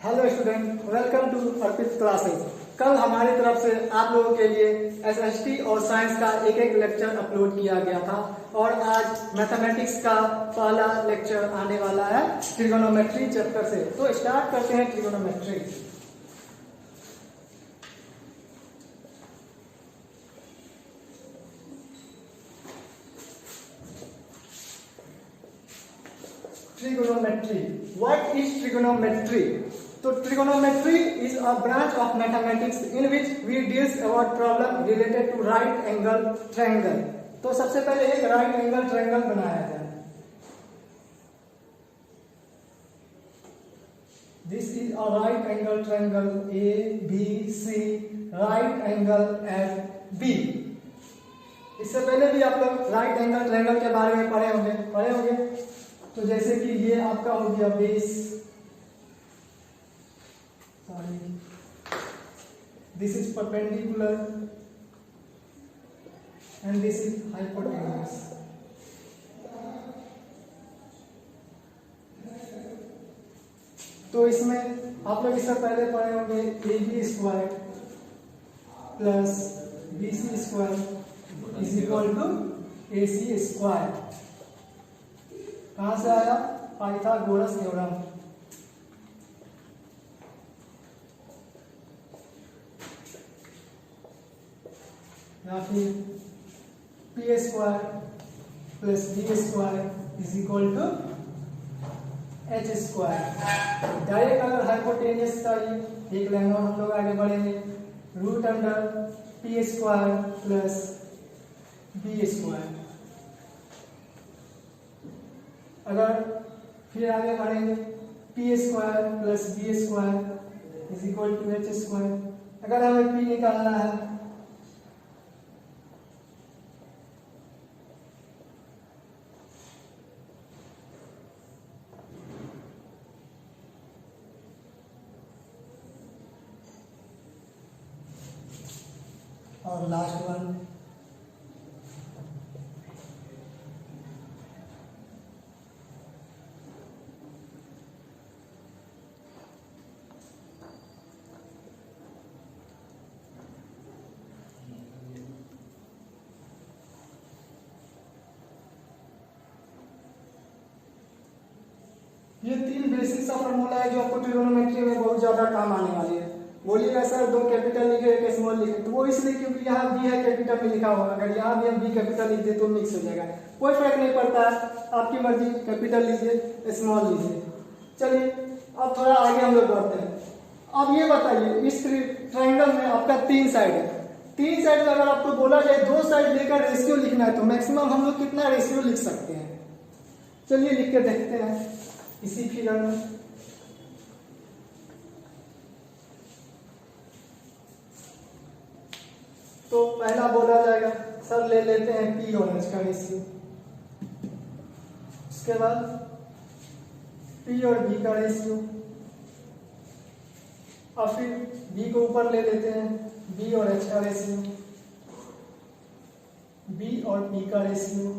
Hello student, welcome to Arpit classes. कल हमारी तरफ से आप लोगों के लिए एसएसटी और साइंस का एक एक लेक्चर अपलोड किया गया था और आज मैथमेटिक्स का पहला लेक्चर आने वाला है ट्रिगोनोमेट्री चैप्टर से। तो स्टार्ट करते हैं trigonometry. Trigonometry, what is trigonometry? तो trigonometry is a branch of mathematics in which we deals about problem related to right angle triangle. तो सबसे पहले एक राइट एंगल ट्रायंगल बनाया जाए। This is a right angle triangle A B C, right angle at B. इससे पहले भी आप लोग राइट एंगल ट्रायंगल के बारे में पढ़े होंगे। तो जैसे कि ये आपका हो गया base, this is perpendicular and this is hypotenuse. तो इसमें आप लोग इससे पहले पढ़े होंगे A B square plus B C square is equal to A C square. कहां से आया? Pythagoras theorem. या फिर P square plus B square is equal to H square. Direct अगर हाइपोटेनियस चाहिए एक लाइन और हम लोग आगे बढ़ेंगे, root under P square plus B square. अगर फिर आगे बढ़ेंगे P square plus B square is equal to H square. अगर हमें पी निकालना है और लास्ट वन ये तीन बेसिक सा फॉर्मूला है जो आपको ट्रिगोनोमेट्री में बहुत ज्यादा काम आने वाली है। बोलिएगा सर दो कैपिटल लिखे एक स्मॉल लिखे, तो वो इसलिए क्योंकि यहाँ बी है कैपिटल में लिखा होगा। अगर यहाँ भी हम बी कैपिटल लिख दे तो मिक्स हो जाएगा, कोई फर्क नहीं पड़ता है, आपकी मर्जी, कैपिटल लीजिए स्मॉल लीजिए। चलिए अब थोड़ा आगे हम लोग बढ़ते हैं। अब ये बताइए इस ट्रायंगल में आपका तीन साइड है। तीन साइड में अगर आपको बोला जाए दो साइड लेकर रेशियो लिखना है तो मैक्सिमम हम लोग कितना रेशियो लिख सकते हैं? चलिए लिख के देखते हैं इसी फिगर में। तो पहला बोला जाएगा सर ले लेते हैं पी और एच का रेशियो, उसके बाद पी और बी का रेशियो, और फिर बी को ऊपर ले लेते हैं बी और एच का रेशियो, बी और पी का रेशियो,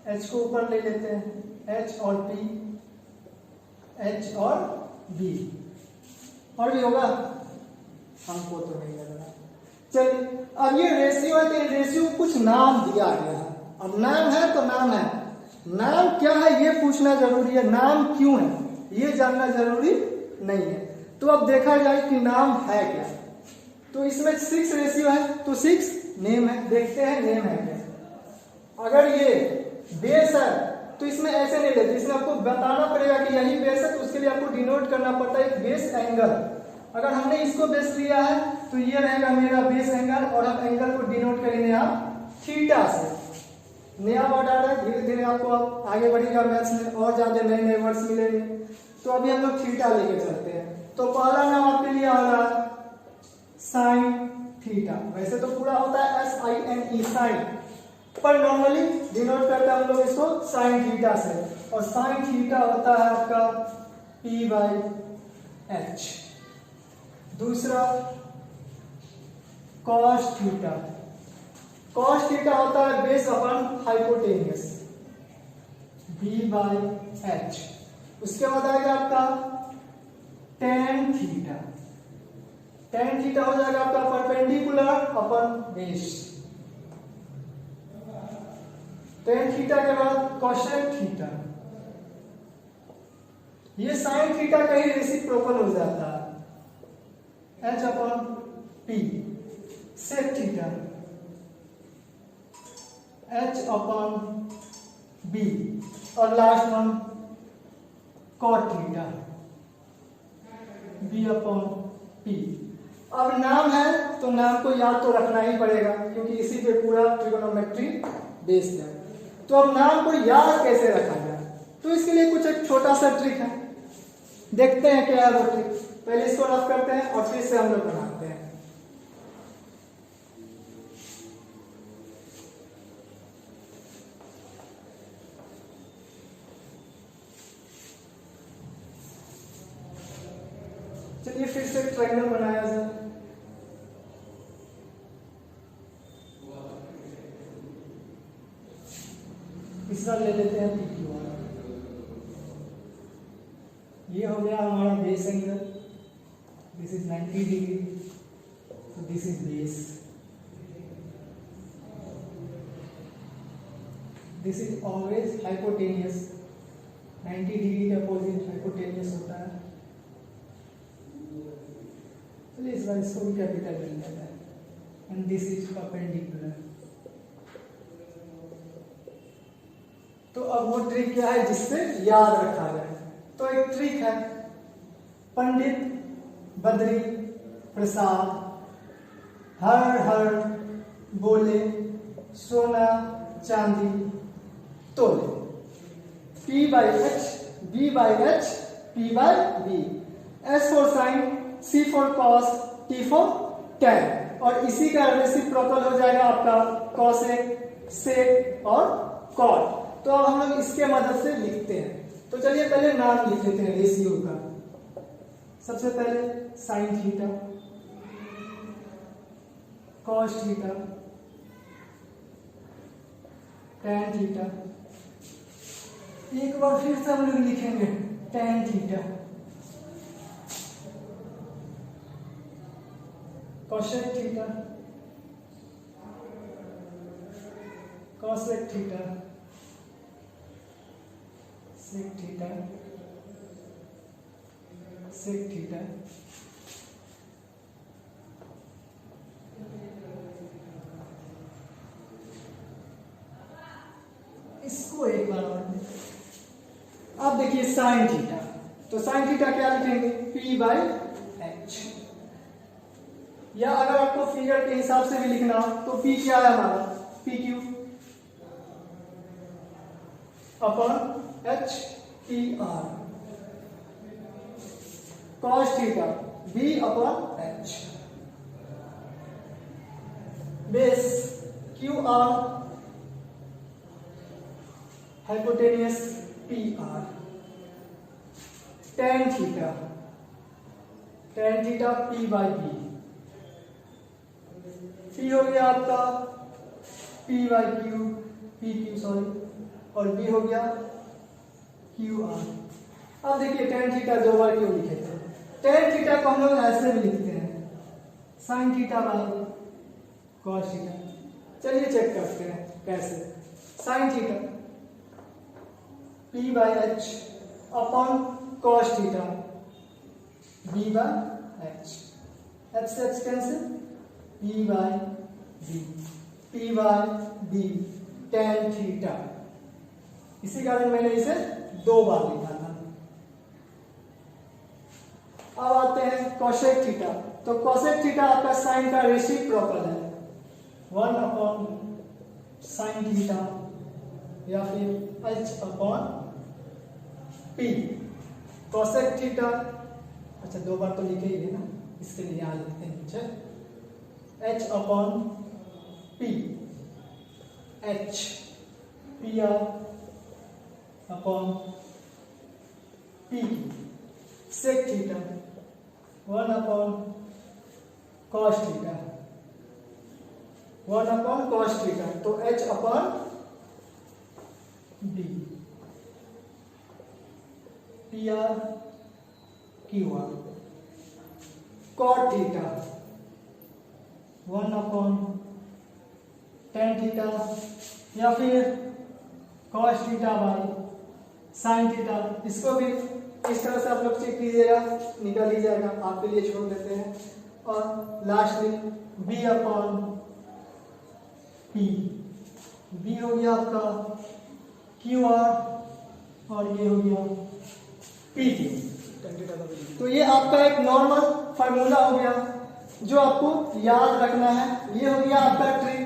एच को ऊपर ले लेते हैं एच और पी, एच और बी। और भी होगा? हमको तो नहीं लग रहा। चलिए अब ये रेशियो है तो रेशियो को कुछ नाम दिया गया है। अब नाम है तो नाम है, नाम क्या है ये पूछना जरूरी है, नाम क्यों है ये जानना जरूरी नहीं है। तो अब देखा जाए कि नाम है क्या। तो इसमें 6 रेशियो है तो 6 नेम है। देखते हैं नेम है क्या। अगर ये बेस है तो इसमें ऐसे नहीं लेते, इसमें आपको बताना पड़ेगा कि यही बेस है, तो उसके लिए आपको डिनोट करना पड़ता है बेस एंगल। अगर हमने इसको बेस लिया है तो ये रहेगा मेरा बेस एंगल और हम एंगल को डिनोट करेंगे यहाँ थीटा से। नया वर्ड आ रहा है, धीरे धीरे आपको आगे बढ़ेगा मैथ्स में और ज्यादा नए नए वर्ड्स मिलेंगे। तो अभी हम लोग थीटा लेके चलते हैं। तो पहला नाम आपके लिए आ रहा है साइन थीटा। वैसे तो पूरा होता है SINE साइन, पर नॉर्मली डिनोट करते हैं हम लोग इसको साइन थीटा से। और साइन थीटा होता है आपका P/H। दूसरा कॉस थीटा। कॉस थीटा होता है बेस अपॉन हाइपोटेनियस B/H। उसके बाद आएगा आपका tan थीटा। tan थीटा हो जाएगा आपका perpendicular upon base. tan theta के बाद cosec थीटा। ये sin थीटा का ही रेसिप्रोकल हो जाता है, h अपन p। sec थीटा h अपन b। और last one cot theta b अपन p। अब नाम है तो नाम को याद तो रखना ही पड़ेगा, क्योंकि इसी पे पूरा ट्रिगोनोमेट्री बेस्ड है। तो अब नाम को याद कैसे रखा जाए, तो इसके लिए कुछ एक छोटा सा ट्रिक है, देखते हैं क्या है वो ट्रिक। पहले इसको रफ करते हैं और फिर से हम लोग बनाते हैं। चलिए फिर से ट्रायंगल बनाया जाए। तीसरा ले लेते हैं PQR। ये हो गया हमारा base angle, this is 90 degree, तो this is base, this is always hypotenuse. 90 degree के अपोजिट हाइपोटेनियस होता है। चलिए इस बार इसको भी कैपिटल ले लेते हैं, एंड दिस इज परपेंडिकुलर। तो अब वो ट्रिक क्या है जिससे याद रखा जाए, तो एक ट्रिक है, पंडित बद्री प्रसाद हर हर बोले सोना चांदी तोले। P by H, B by H, P by B, S for sin, C for cos, T for tan। और इसी का रेसिप्रोकल हो जाएगा आपका cosec, sec और cot। तो अब हम लोग इसके मदद से लिखते हैं। तो चलिए पहले नाम लिख लेते हैं रेशियो का। सबसे पहले sin theta, cos theta, tan theta. एक बार फिर से हम लोग लिखेंगे tan theta, cosec theta, cosec theta, sec theta, sec theta. इसको एक बार और अब देखिए sin थीटा, तो sin थीटा क्या लिखेंगे P by H, या अगर आपको फिगर के हिसाब से भी लिखना हो तो P क्या है हमारा PQ upon H P R। cos theta B upon H, base Q R, hypotenuse P R। tan theta P by B, P हो गया आपका P by Q, PQ sorry, और B हो गया QR। अब देखिए tan थीटा दो बार क्यों लिखे थे। tan थीटा को हम लोग ऐसे भी लिखते हैं sin theta by cos theta. चलिए चेक करते हैं कैसे। sin theta P by H upon cos theta B by H, H से H cancel, P by B, P by B tan theta. इसी कारण मैंने इसे दो बार लिखा था। अब आते हैं cosec थीटा, तो cosec थीटा आपका sin का रेसिप्रोकल है, 1 अपॉन sin थीटा या फिर H upon P। cosec theta, अच्छा दो बार तो लिखे ही है ना, इसके लिए यहाँ लिखते हैं नीचे H upon P, H P R upon P। sec theta 1 upon cos theta, 1 upon cos theta, तो H upon D, PR QR। Cot theta 1/tan theta, या फिर cos theta by sine theta. इसको भी इस तरह से आप लोग चेक कीजिएगा, निकल ही जाएगा, आपके लिए छोड़ देते हैं। और लास्टली b/p, b हो गया आपका QR और ये हो गया PT। तो ये आपका एक नॉर्मल फार्मूला हो गया जो आपको याद रखना है। ये हो गया आपका ट्रिक,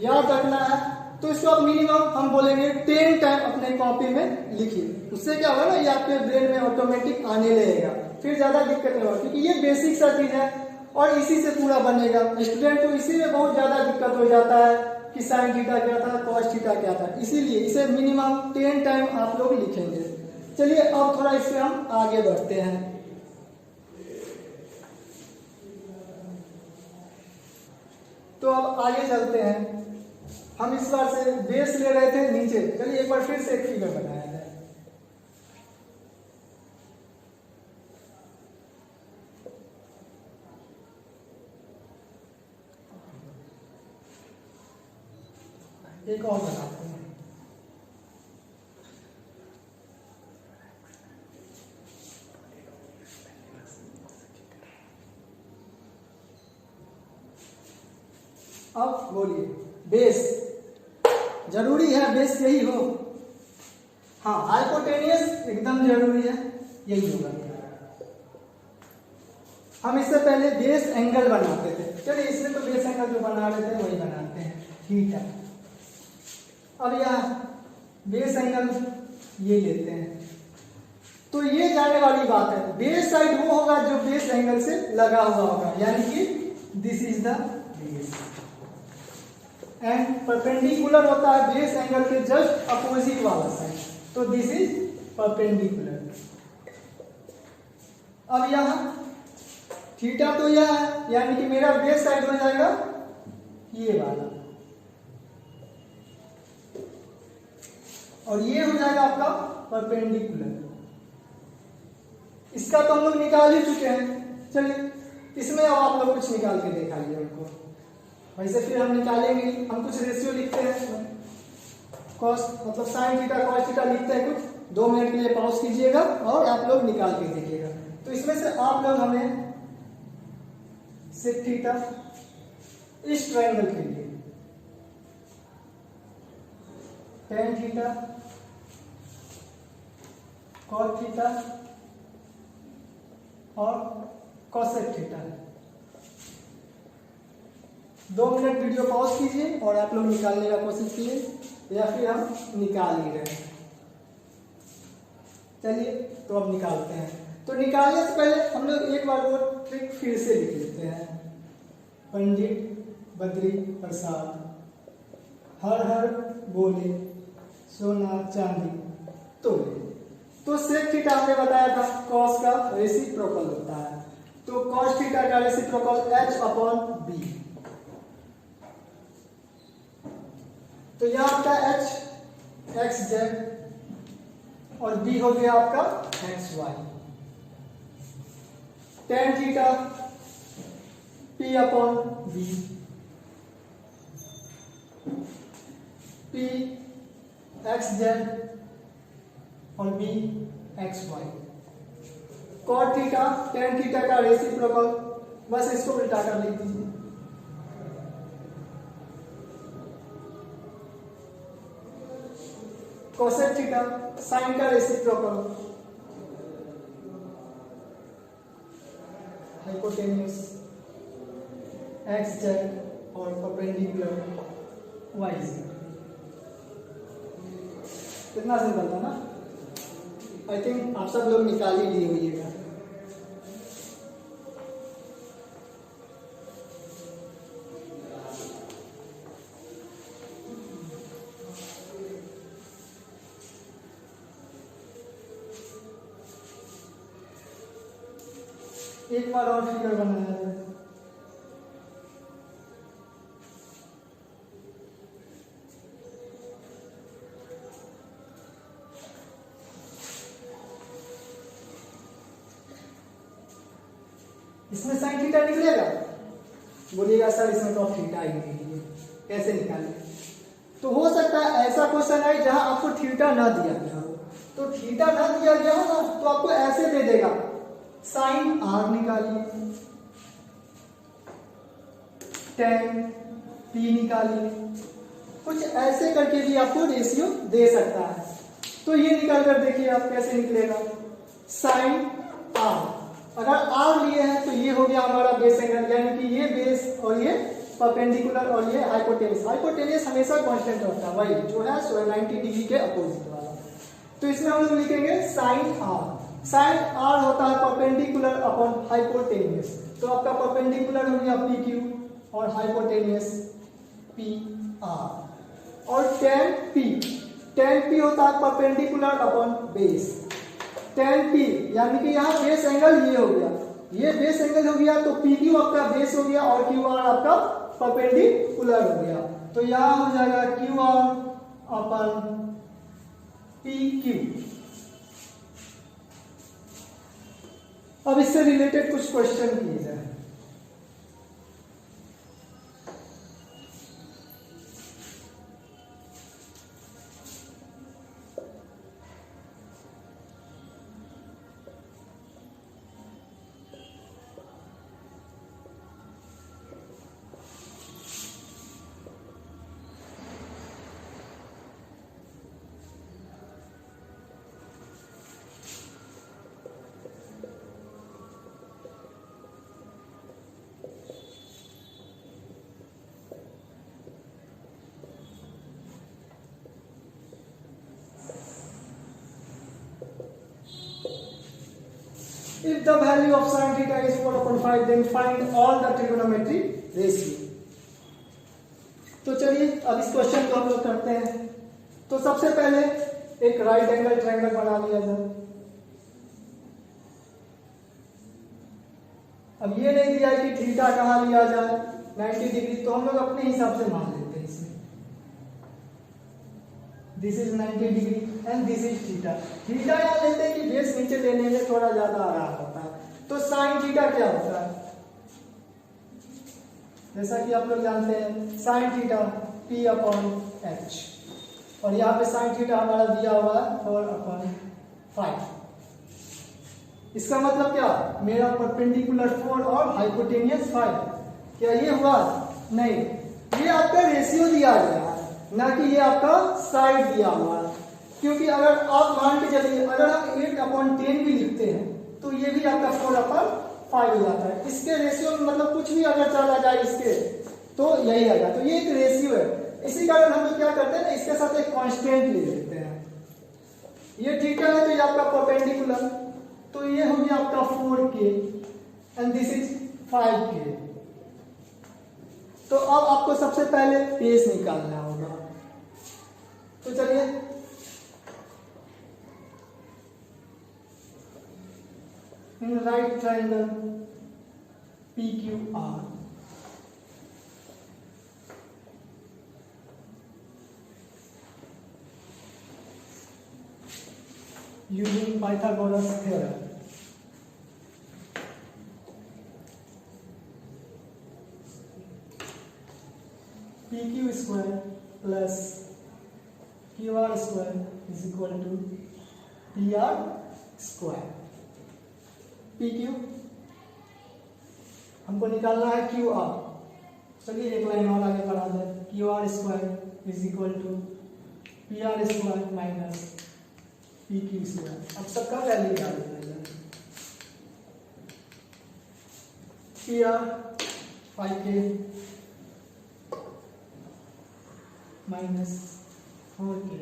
याद रखना है। तो इसको आप मिनिमम हम बोलेंगे 10 टाइम अपने कॉपी में लिखिए। उससे क्या होगा ना, ये आपके ब्रेन में ऑटोमेटिक आने लगेगा, फिर ज्यादा दिक्कत नहीं होगा, क्योंकि ये बेसिक सा चीज है और इसी से पूरा बनेगा। स्टूडेंट को इसी में बहुत ज्यादा दिक्कत हो जाता है कि साइन थीटा क्या था, कॉस थीटा क्या था, इसीलिए इसे मिनिमम 10 टाइम आप लोग लिखेंगे। चलिए अब थोड़ा इससे हम आगे बढ़ते हैं। तो अब आगे चलते हैं। हम इस बार से बेस ले रहे थे नीचे, चलिए एक बार फिर से एक फिगर बनाया जाए। एक और बनाते हैं। अब बोलिए, बेस जरूरी है, बेस यही हो। हाँ, हाइपोटेनियस एकदम जरूरी है, यही होगा। हम इससे पहले बेस एंगल बनाते थे, चलिए इसमें तो बेस एंगल जो बना रहे थे वही बनाते हैं, ठीक है। अब यहाँ बेस एंगल ये लेते हैं, तो ये जाने वाली बात है, बेस साइड वो होगा जो बेस एंगल से लगा हुआ होगा, यानी कि this is the base, and perpendicular होता है बेस एंगल के जस्ट अपोजिट वाला साइड, तो दिस इज परपेंडिकुलर। अब यहाँ थीटा तो यह है, यानी कि मेरा बेस साइड हो जाएगा ये वाला, और ये हो जाएगा आपका परपेंडिकुलर। इसका तो हम लोग निकाल ही चुके हैं, चलिए इसमें अब आप लोग कुछ निकाल के दिखाइए हमको। वैसे फिर हम निकालेंगे, हम कुछ रेशियो लिखते हैं, कॉस मतलब साइन थीटा कॉस थीटा लिखते हैं कुछ। 2 मिनट के लिए पॉज कीजिएगा और आप लोग निकाल के देखिएगा। तो इसमें से आप लोग हमें सेक थीटा इस ट्रायंगल के लिए, tan थीटा cot थीटा और cosec theta. 2 minute video pause कीजिए और आप लोग निकालने का कोशिश कीजिए, या फिर हम निकाल ही रहे हैं। चलिए तो अब निकालते हैं। तो निकालने से पहले हम लोग एक बार वो ट्रिक फिर से लिख लेते हैं। पंडित बद्री प्रसाद हर हर बोले सोना चांदी तोले। तो सेक थीटा हमने बताया था कॉस का रेसिप्रोकल होता है, तो कॉस थीटा का रेसिप्रोकल h/b। तो यह आपका h xz और b हो गया आपका xy। tan theta p/b, p xz और b xy। cot theta tan theta का रेसिप्रोकल, बस इसको उल्टा कर लिख दीजिए। cosec थीटा साइन का रेसिप्रोकल, हाइपोटेन्यूस xz और परपेंडिकुलर yz। कितना सिंपल था ना? आई थिंक आप सब लोग निकाल ही लिए होइएगा। एक बार और फिगर बनाया जाए। इसमें साइन थीटा निकलेगा, बोलिएगा सर इसमें तो अब थीटा ही नहीं है, कैसे निकालें? तो हो सकता है ऐसा क्वेश्चन आए जहां आपको थीटा ना दिया गया हो, तो थीटा ना दिया गया हो ना तो आपको ऐसे दे देगा साइन आर निकालिए, tan p निकालिए, कुछ ऐसे करके भी आपको रेशियो दे सकता है। तो ये निकाल कर देखिए आप कैसे निकलेगा, साइन आर, अगर आर लिए हैं तो ये हो गया हमारा बेस एंगल, यानी कि ये बेस और ये परपेंडिकुलर और ये हाइपोटेनस। हाइपोटेनस हमेशा कांस्टेंट होता है, वही जो है 90 डिग्री के अपोजिट वाला। तो इसमें हम लोग लिखेंगे साइन आर। साइन आर होता है परपेंडिकुलर अपॉन हाइपोटेनस, तो आपका परपेंडिकुलर हो गया पी क्यू और हाइपोटेनस पी आर। और tan p होता है perpendicular upon base, tan p यानी कि यहाँ बेस एंगल ये हो गया, ये बेस एंगल हो गया, तो पी क्यू आपका बेस हो गया और क्यू आर आपका परपेंडिकुलर हो गया। तो यहाँ हो जाएगा Q R upon P Q. अब इससे रिलेटेड कुछ क्वेश्चन किए जाए। If the value of sin theta is 4/5, then find all the trigonometry ratio. तो चलिए अब इस क्वेश्चन को हम लोग करते हैं। तो सबसे पहले एक राइट एंगल ट्रायंगल बना लिया जाए। अब ये नहीं दिया है कि थीटा कहाँ लिया जाए 90 डिग्री, तो हम लोग अपने हिसाब से मान लेते हैं इसमें। This is 90 degree and this is theta. Theta यहाँ लेते हैं कि बेस नीचे लेने में थोड़ा ज्यादा आराम होता है। तो साइन थीटा क्या होता है, जैसा कि आप लोग जानते हैं sine theta p upon h, और यहाँ पे साइन थीटा हमारा दिया हुआ है 4/5। इसका मतलब क्या, मेरा परपेंडिकुलर 4 और हाइपोटेनियस 5, क्या ये हुआ? नहीं, ये आपका रेशियो दिया गया है, ना कि ये आपका साइड दिया हुआ है। क्योंकि अगर आप मान के चलिए अगर हम 8/10 भी लिखते हैं तो ये भी आपका 4/5 हो जाता है। इसके रेशियो में मतलब कुछ भी अगर चला जाए इसके तो यही आएगा। तो ये एक रेशियो है, इसी कारण हम लोग क्या करते हैं ना, इसके साथ एक कांस्टेंट ले लेते हैं। ये थीटा है तो ये आपका परपेंडिकुलर, तो ये हो गया आपका 4k and this is 5k। तो अब आपको सबसे पहले बेस निकालना होगा। तो चलिए in right triangle PQR using Pythagoras theorem, PQ square plus QR square is equal to PR square। PQ हमको निकालना है QR। चलिए एक लाइन और आगे बढ़ा दें, QR square is equal to PR square minus PQ square. अब सबका वैल्यू डाल देंगे, PR 5k माइनस 4k।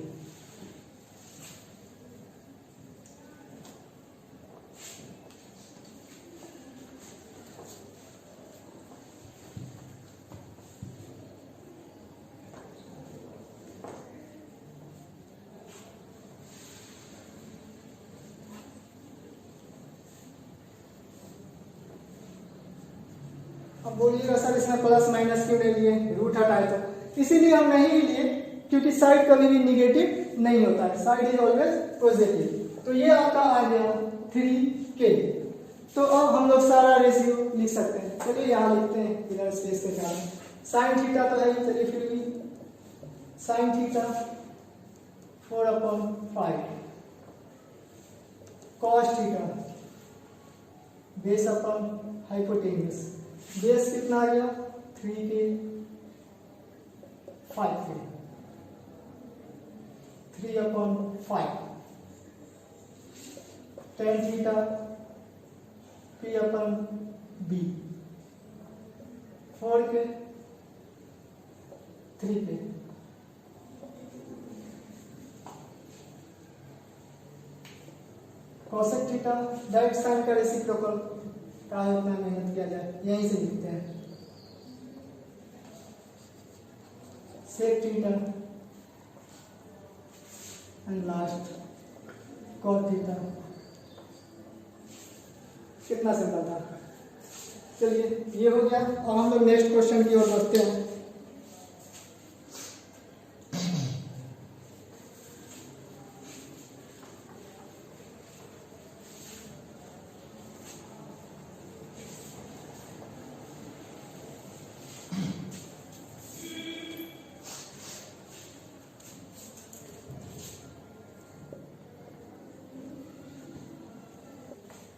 अब बोलिएगा सर इसमें प्लस माइनस क्यों नहीं लिए, रूट हटाए तो। इसीलिए हम नहीं लिए क्योंकि साइड कभी भी निगेटिव नहीं होता है, साइड इज ऑलवेज पॉजिटिव। तो ये आपका आ गया 3k तो अब हम लोग सारा रेशियो लिख सकते हैं। चलिए यहाँ लिखते हैं बिना स्पेस के कारण। साइन थीटा तो है, चलिए फिर भी sine theta 4/5, cos theta base upon hypotenuse, base कितना आ गया 3 के 5 के 3/5, टेन थीटा P/B 4 के 3 पे, कोसेक थीटा डायरेक्ट साइन का रेसिप्रोकल का उतना मेहनत किया जाए, यहीं से लिखते हैं। Sec theta and last cot theta. कितना सिंपल था। चलिए ये हो गया। अब हम लोग नेक्स्ट क्वेश्चन की ओर बढ़ते हैं।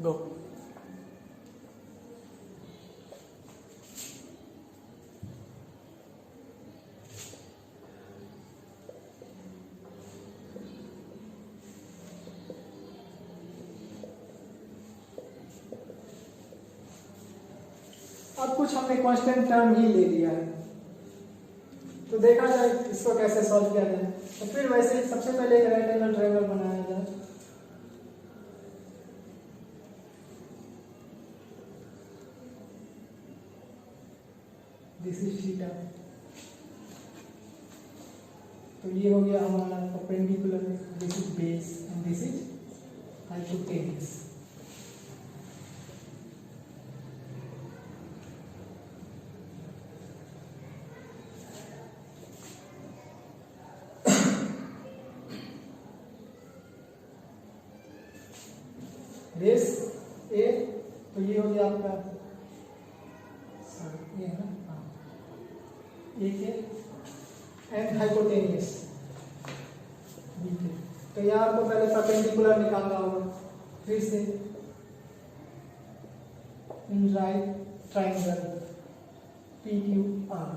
गो। अब कुछ हमने कांस्टेंट टर्म ही ले लिया है, तो देखा जाए इसको कैसे सॉल्व किया जाए। तो फिर वैसे ही सबसे पहले एक राइट एंगल ट्रायंगल बनाया जाए। दिस इज थीटा, तो ये हो गया हमारा perpendicular, this is base and this is hypotenuse. Base A, तो ये हो गया आपका ये है ना, हाँ ए के एंड हाइपोटेन्यूस बी के। तो यहाँ आपको पहले परपेंडिकुलर निकालना होगा। फिर से in right triangle P Q R,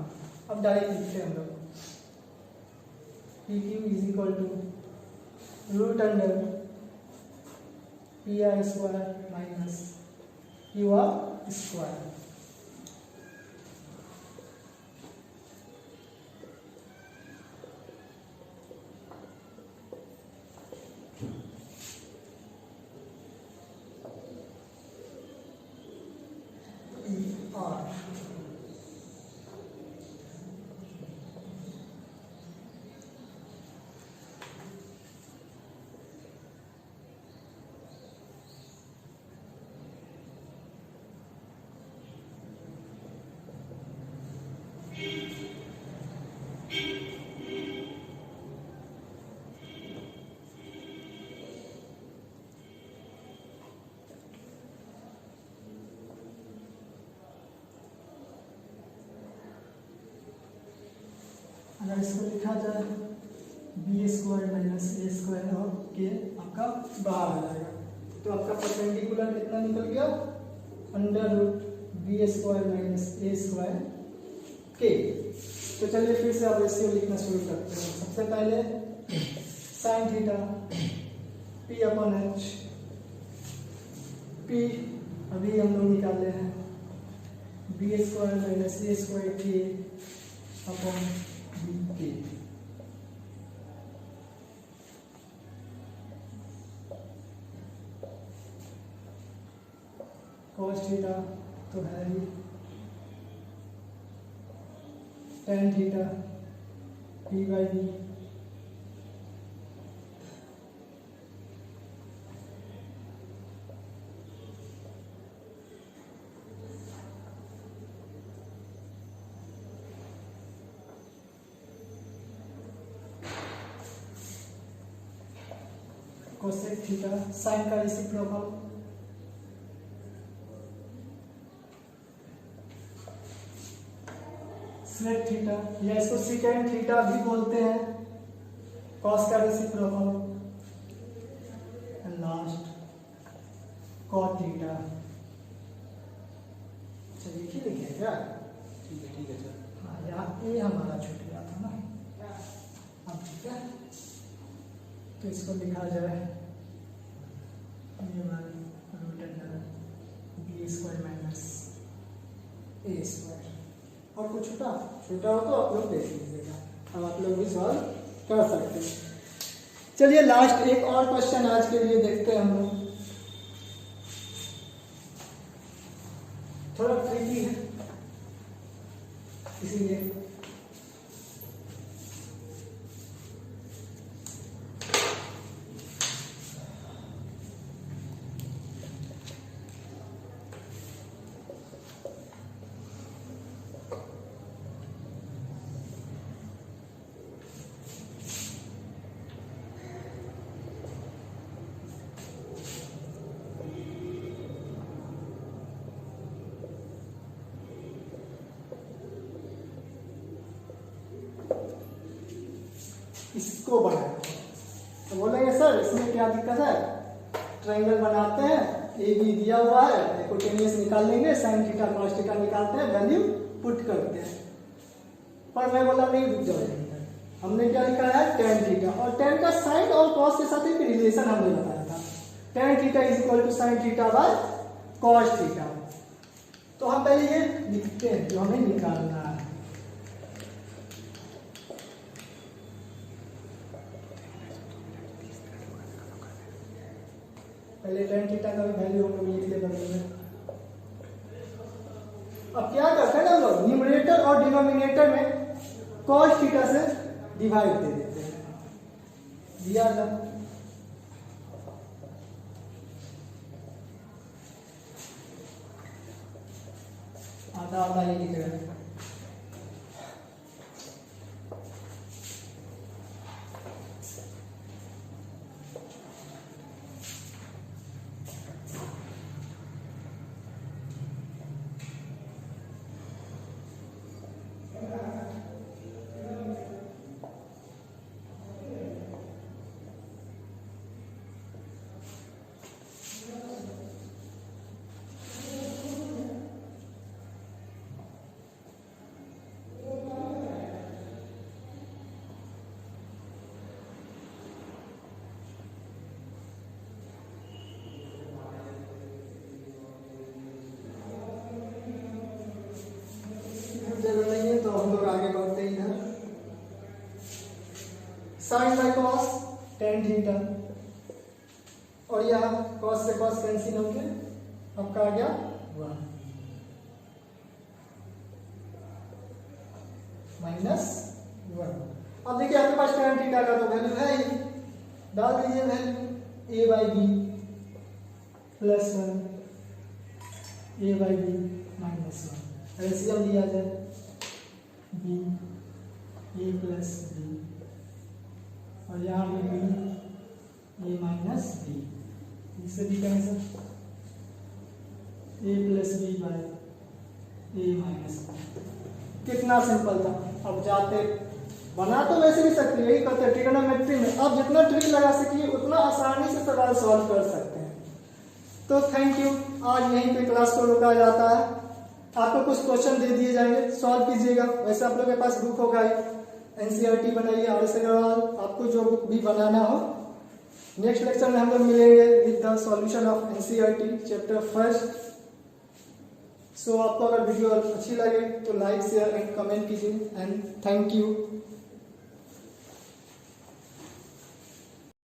अब डायरेक्ट लिखते हैं हम लोग। P Q is equal to root under P R square minus Q R square. अगर इसको लिखा जाए B square minus A square और के आपका बाहर आ जाएगा, तो आपका परपेंडिकुलर कितना निकल गया under root B square minus A square के। तो चलिए फिर से आप रेशियो लिखना शुरू करते हैं। सबसे पहले sine theta P upon H, P अभी हम लोग निकाले हैं B square minus A square के अपॉन बी के। कॉस थीटा तो है ही, tan theta P by B cosec theta sine का रेसिप्रोकल सेक थीटा, या इसको सेकेंड थीटा भी बोलते हैं, कॉस का रेसिप्रोकल, लास्ट कॉट थीटा। अच्छा देखिए लिखे क्या? ठीक है सर। हाँ यहाँ ये हमारा छूट गया था ना, अब ठीक है। तो इसको लिखा जाए a by root under B square minus A square. और कुछ छोटा हो तो आप लोग देख लीजिएगा, अब आप लोग भी सॉल्व कर सकते हैं। चलिए लास्ट एक और क्वेश्चन आज के लिए देखते हैं हम लोग, थोड़ा ट्रिकी है इसीलिए। इसको बनाए तो बोलेंगे सर इसमें क्या दिक्कत है, ट्रायंगल बनाते हैं, ए बी दिया हुआ है, हाइपोटेन्यूस निकाल लेंगे, साइन थीटा कॉस थीटा निकालते हैं, वैल्यू पुट करते हैं। पर मैं बोला नहीं, रुक जाओ, हमने क्या लिखा है tan थीटा, और tan का साइन और कॉस के साथ एक रिलेशन हमने बताया था, tan theta is equal to sine theta by cos theta. तो हम पहले ये लिखते हैं जो हमें निकालना है। पहले tan थीटा का भी वैल्यू हम लोग लिख लेते हैं। अब क्या करते हैं ना हम लोग, न्यूमरेटर और डिनोमिनेटर में cos थीटा से डिवाइड दे देते हैं, दिया था। आधा आधा ही लिख रहे हैं। जगह नहीं है तो हम लोग आगे बढ़ते हैं इधर। Sine by cos tan theta, और यह कॉस से कॉस कैंसिल होंगे, आपका आ गया 1 माइनस 1। अब देखिए आपके पास tan थीटा का तो वैल्यू है ही, डाल दीजिए value a by B plus 1 a by B minus 1, LCM लिया जाए बी ए प्लस बी, और यहाँ पे बी ए माइनस बी, इससे भी कहें sir A plus B by A minus B. कितना सिंपल था। अब जाते बना तो वैसे भी सकते हैं, यही करते हैं ट्रिग्नोमेट्री में, अब जितना ट्रिक लगा सकिए उतना आसानी से सवाल सॉल्व कर सकते हैं। तो थैंक यू, आज यहीं पे क्लास को रोका जाता है। आपको कुछ क्वेश्चन दे दिए जाएंगे, सॉल्व कीजिएगा। वैसे आप लोगों के पास बुक होगा ही, एनसीईआरटी बनाइए, आर.एस. अग्रवाल, आपको जो बुक भी बनाना हो। नेक्स्ट लेक्चर में हम लोग मिलेंगे with the solution of NCERT chapter first. So आपको अगर वीडियो अच्छी लगे तो लाइक शेयर एंड कमेंट कीजिए, एंड थैंक यू।